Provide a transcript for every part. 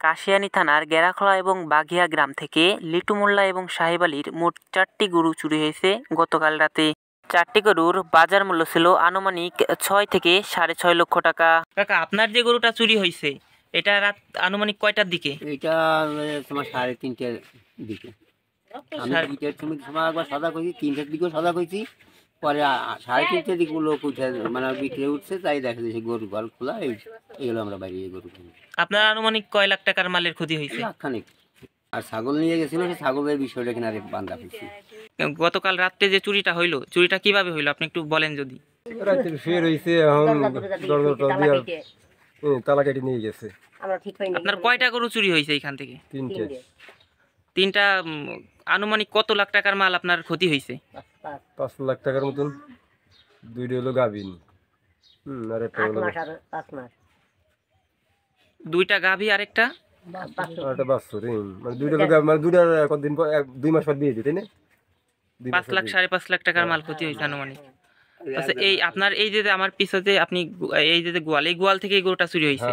কাশিয়ানী থানার গেরাখলা এবং বাঘিয়া গ্রাম থেকে লিটু মোল্লা এবং সাহেব আলীর মোট 4টি গরু চুরি হয়েছে গতকাল রাতে। 4টি গরুর বাজার মূল্য ছিল আনুমানিক 6 থেকে 6.5 লক্ষ টাকা। কাকা, আপনার যে গরুটা চুরি হয়েছে এটা রাত আনুমানিক কয়টার দিকে? এটা তোমার 3:30টার দিকে। আমি 2টার সময় একবার সাদা করেছি, 3টার দিকেও সাদা করেছি। পরে 3:30টার দিকে লোক উঠে মানে বিক্রি উঠছে, তাই দেখা যাচ্ছে গরু ঘর খোলা। এগুলো আমরা বাইরে গরু কিনি। আপনার আনুমানিক কয় লাখ টাকার মালের ক্ষতি হয়েছে? লাখখানিক। আর ছাগল নিয়ে গেছিল, সেই ছাগলের বিষয়টা কিনারে বান্ধা পেয়েছি। গতকাল রাত্রে যে চুরিটা হইলো, চুরিটা কিভাবে হইলো আপনি একটু বলেন যদি। রাতে শুয়ে রয়েছে, এখন দরজাটা দিয়ে তালা কেটে নিয়ে গেছে। আপনার কয়টা গরু চুরি হয়েছে এখান থেকে? 3টে। 3টা। আনুমানিক কত লাখ টাকার মাল আপনার ক্ষতি হয়েছে? 5 লাখ টাকার মতন। 2টা হলো গাভিন, আর একটা হলো 2টা গাভী আর একটা বাছুর। মানে 2টা হলো মানে 2টার কতদিন পর 2 মাস পর দিয়ে দিই, তাই না? 5 লাখ 5.5 লাখ টাকার মাল ক্ষতি হয়েছে আনুমানিক। আচ্ছা, এই আপনার এই যে আমার পিছনে আপনি এই যে গোয়াল, এই গোয়াল থেকে গরুটা চুরি হয়েছে।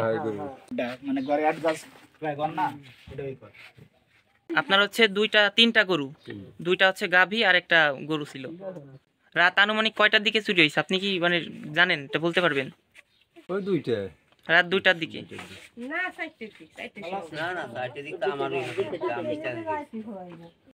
মানে ঘরে 8 গাছ প্রায় ঘর না, এটাই কর। আপনার হচ্ছে 3টা গরু, 2টা হচ্ছে গাভী আর একটা গরু ছিল। রাত আনুমানিক কয়টার দিকে চুরি হয়েছে আপনি কি মানে জানেন, এটা বলতে পারবেন? ওই 2টা। রাত 2টার দিকে। না, 4টার দিকে তো আমারই